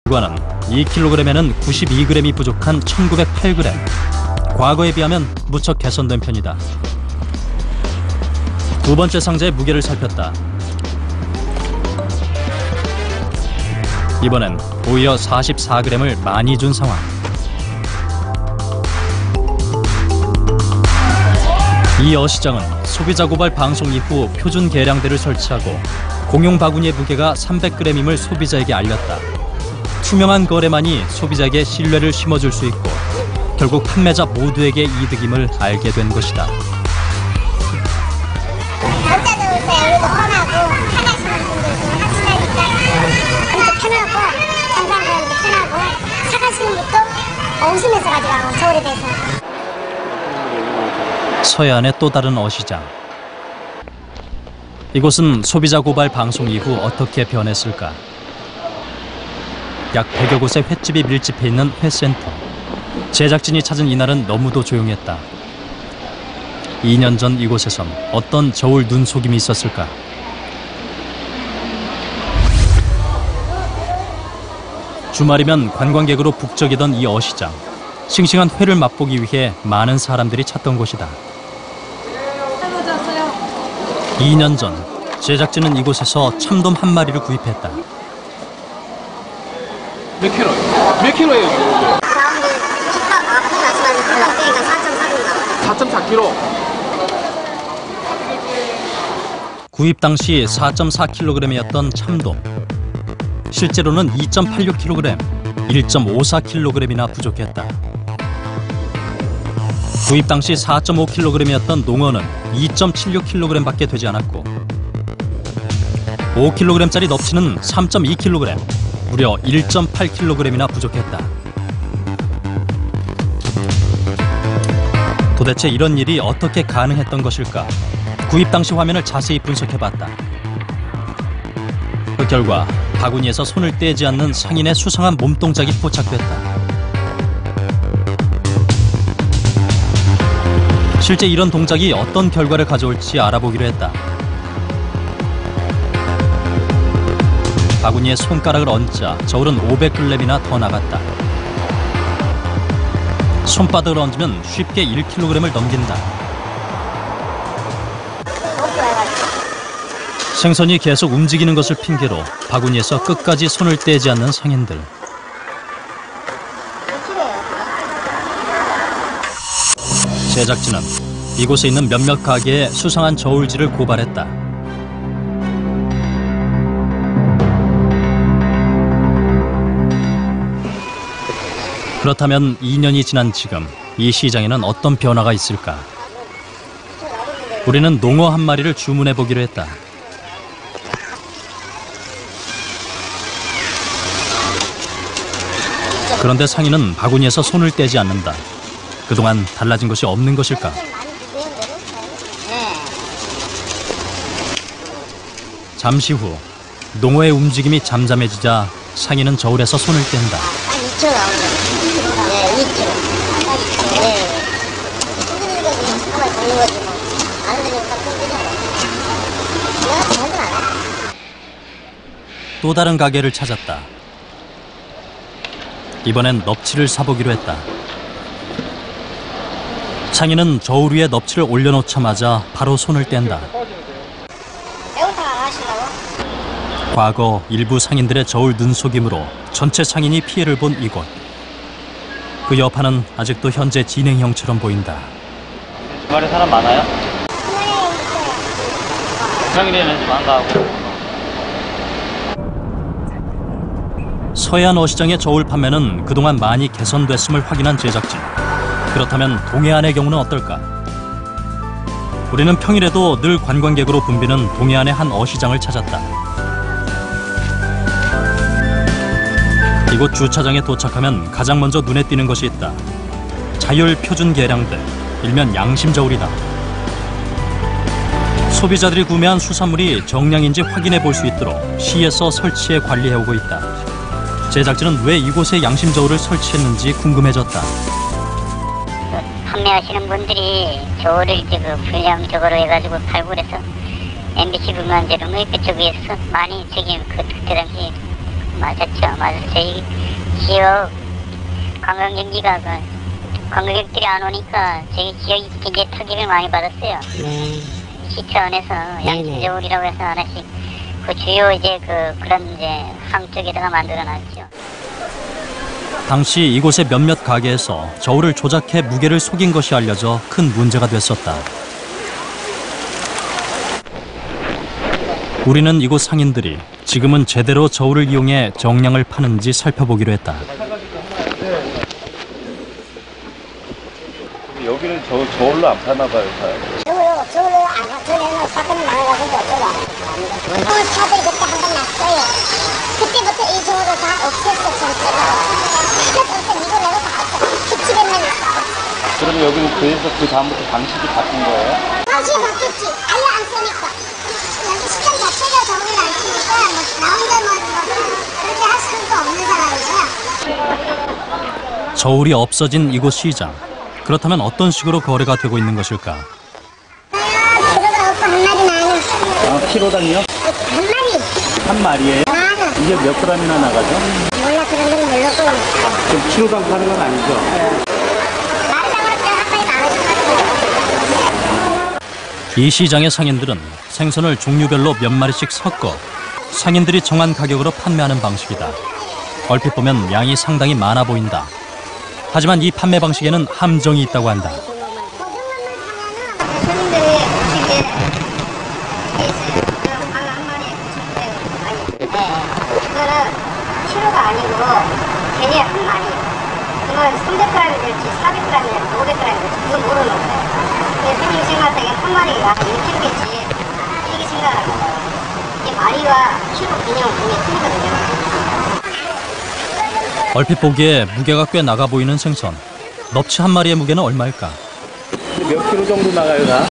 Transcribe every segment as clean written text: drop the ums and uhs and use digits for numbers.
결과는 2kg에는 92g이 부족한 1908g. 과거에 비하면 무척 개선된 편이다. 두 번째 상자의 무게를 살폈다. 이번엔 오히려 44g을 많이 준 상황. 이 어시장은 소비자 고발 방송 이후 표준 계량대를 설치하고 공용 바구니의 무게가 300g임을 소비자에게 알렸다. 투명한 거래만이 소비자에게 신뢰를 심어줄 수 있고 결국 판매자 모두에게 이득임을 알게 된 것이다. 여자들부터 여기도 편하고 사가시는 분들 좀 확실하니까 엄청 편하고 장사하는데 편하고 사가시는 것도 웃으면서 가져가고 저울에 대해서. 서해안의 또 다른 어시장. 이곳은 소비자 고발 방송 이후 어떻게 변했을까? 약 100여 곳의 횟집이 밀집해 있는 회센터. 제작진이 찾은 이날은 너무도 조용했다. 2년 전 이곳에선 어떤 저울 눈속임이 있었을까? 주말이면 관광객으로 북적이던 이 어시장. 싱싱한 회를 맛보기 위해 많은 사람들이 찾던 곳이다. 2년 전 제작진은 이곳에서 참돔 한 마리를 구입했다. 몇 킬로예요? 몇 킬로예요? 4.4킬로. 구입 당시 4.4kg이었던 참돔. 실제로는 2.86kg, 1.54kg이나 부족했다. 구입 당시 4.5kg이었던 농어는 2.76kg밖에 되지 않았고 5kg짜리 넙치는 3.2kg, 무려 1.8kg이나 부족했다. 도대체 이런 일이 어떻게 가능했던 것일까? 구입 당시 화면을 자세히 분석해봤다. 그 결과 바구니에서 손을 떼지 않는 상인의 수상한 몸동작이 포착됐다. 실제 이런 동작이 어떤 결과를 가져올지 알아보기로 했다. 바구니에 손가락을 얹자 저울은 500g이나 더 나갔다. 손바닥을 얹으면 쉽게 1kg을 넘긴다. 생선이 계속 움직이는 것을 핑계로 바구니에서 끝까지 손을 떼지 않는 상인들. 제작진은 이곳에 있는 몇몇 가게에 수상한 저울질을 고발했다. 그렇다면 2년이 지난 지금 이 시장에는 어떤 변화가 있을까? 우리는 농어 한 마리를 주문해 보기로 했다. 그런데 상인은 바구니에서 손을 떼지 않는다. 그동안 달라진 것이 없는 것일까? 잠시 후 농어의 움직임이 잠잠해지자 상인은 저울에서 손을 뗀다. 한 2kg 나오죠. 네, 2kg. 네. 또 다른 가게를 찾았다. 이번엔 넙치를 사보기로 했다. 상인은 저울 위에 넙치를 올려놓자마자 바로 손을 뗀다. 매운탕 안 하시려고? 과거 일부 상인들의 저울 눈속임으로 전체 상인이 피해를 본 이곳. 그 여파는 아직도 현재 진행형처럼 보인다. 주말에 사람 많아요? 평일에는 좀 한가하고. 서해안 어시장의 저울 판매는 그동안 많이 개선됐음을 확인한 제작진. 그렇다면 동해안의 경우는 어떨까? 우리는 평일에도 늘 관광객으로 붐비는 동해안의 한 어시장을 찾았다. 이곳 주차장에 도착하면 가장 먼저 눈에 띄는 것이 있다. 자율 표준 계량대, 일면 양심 저울이다. 소비자들이 구매한 수산물이 정량인지 확인해 볼 수 있도록 시에서 설치해 관리해오고 있다. 제작진은 왜 이곳에 양심 저울을 설치했는지 궁금해졌다. 판매하시는 분들이 저울을 이제 그 불량 저거로 해가지고 팔고 그래서 MBC 불만제로 그쪽에서 많이 저기 그때 당시 맞았죠. 맞아요. 저희 지역 관광경기가 관광객들이 안 오니까 저희 지역이 굉장히 타격을 많이 받았어요. 네. 시청에서 양지저울이라고 해서 하나씩 그 주요 이제 그런 이제 항 쪽에다가 만들어놨죠. 당시 이곳의 몇몇 가게에서 저울을 조작해 무게를 속인 것이 알려져 큰 문제가 됐었다. 우리는 이곳 상인들이 지금은 제대로 저울을 이용해 정량을 파는지 살펴보기로 했다. 여기는 저울로 안 파나 봐요. 저걸로 안 전에는 사건이 많아가지고 어쩌다. 사들이 그때 한 번 났어요. 그때부터 이 저울을 다 없앴어, 전체가. 하나도 없어, 이거 내고 다 없어. 기집애만 있어. 그러면 여기는 그래서 그 다음부터 방식이 바뀐 거예요? 방식이 바뀌었지. 아예 안 쓰니까. 여기 시장 자체가 저울을 안 쓰니까 나 혼자 그렇게 할 수도 없는 상황이고요. 저울이 없어진 이곳 시장. 그렇다면 어떤 식으로 거래가 되고 있는 것일까? 키로가 없고 한 마리 나는. 아, 키로당이요? 한 마리. 한 마리예요? 나는. 이게 몇 g이나 나가죠? 몰라, 그런 건 모르고. 지금 키로당 파는 건 아니죠? 마리당으로 떼어 한 마리 나눠주거든. 이 시장의 상인들은 생선을 종류별로 몇 마리씩 섞어 상인들이 정한 가격으로 판매하는 방식이다. 얼핏 보면 양이 상당히 많아 보인다. 하지만 이 판매 방식에는 함정이 있다고 한다. 손님들이 이게 한 마리에 9,000원. 이거는 키로가 아니고 괜히 한 마리. 이건 300g이 될지 400g이 될지 500g이 될지 그건 모르는 거예요. 손님 생각하기에 한 마리가 1kg겠지. 이렇게 생각하는 거예요. 이게 마리와 키로 개념은 굉장히 틀리거든요. 얼핏 보기에 무게가 꽤 나가 보이는 생선. 넙치 한 마리의 무게는 얼마일까? 몇 킬로 정도 나가요, 다?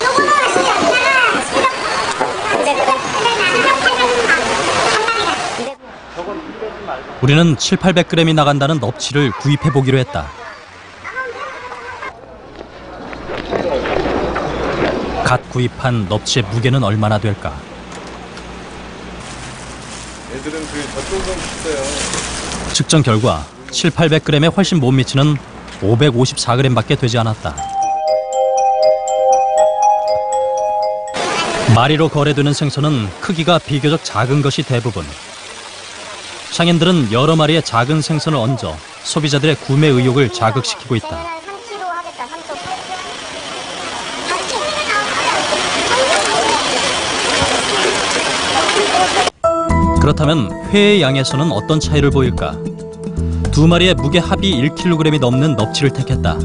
우리는 700~800g이 나간다는 넙치를 구입해 보기로 했다. 갓 구입한 넙치의 무게는 얼마나 될까? 애들은 저쪽은 있어요. 측정 결과 700~800g에 훨씬 못 미치는 554g밖에 되지 않았다. 마리로 거래되는 생선은 크기가 비교적 작은 것이 대부분. 상인들은 여러 마리의 작은 생선을 얹어 소비자들의 구매 의욕을 자극시키고 있다. 3kg 하겠다, 3kg. 그렇다면 회의 양에서는 어떤 차이를 보일까? 두 마리의 무게 합이 1kg이 넘는 넙치를 택했다.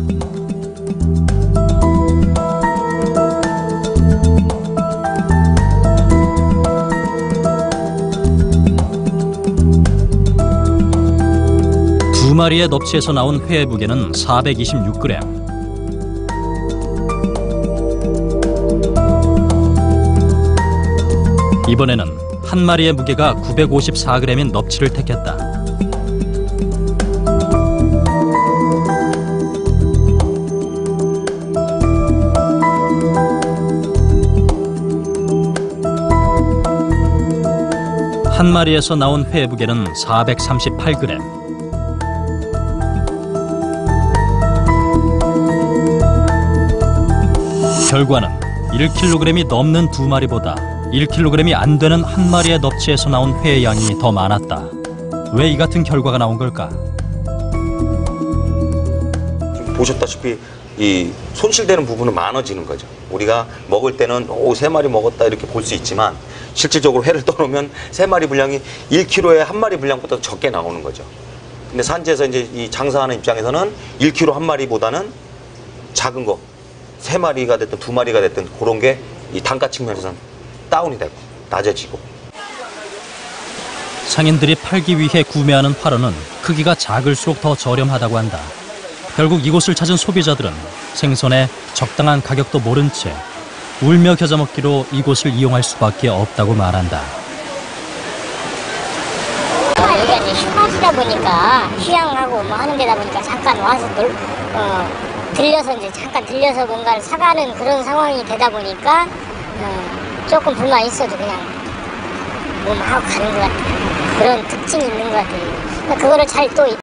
두 마리의 넙치에서 나온 회의 무게는 426g. 이번에는 한 마리의 무게가 954g인 넙치를 택했다. 한 마리에서 나온 회의 무게는 438g. 결과는 1kg이 넘는 두 마리보다 1kg이 안 되는 한 마리의 넙치에서 나온 회의 양이 더 많았다. 왜 이 같은 결과가 나온 걸까? 보셨다시피 이 손실되는 부분은 많아지는 거죠. 우리가 먹을 때는 3마리 먹었다 이렇게 볼 수 있지만 실질적으로 회를 떠놓으면 3마리 분량이 1kg에 한 마리 분량보다 적게 나오는 거죠. 근데 산지에서 이제 이 장사하는 입장에서는 1kg 한 마리보다는 작은 거 3마리가 됐든 2마리가 됐든 그런 게 이 단가 측면에서는 다운이 되고 낮아지고. 상인들이 팔기 위해 구매하는 활어는 크기가 작을수록 더 저렴하다고 한다. 결국 이곳을 찾은 소비자들은 생선의 적당한 가격도 모른 채 울며 겨자 먹기로 이곳을 이용할 수밖에 없다고 말한다. 여기가 이제 휴가지다 보니까 휴양하고 뭐 하는 데다 보니까 잠깐 와서 들려서 이제 잠깐 들려서 뭔가를 사가는 그런 상황이 되다 보니까 조금 불만 있어도 그냥 뭐 하고 가는 것 같아요. 그런 특징이 있는 것 같아요. 그거를 잘 또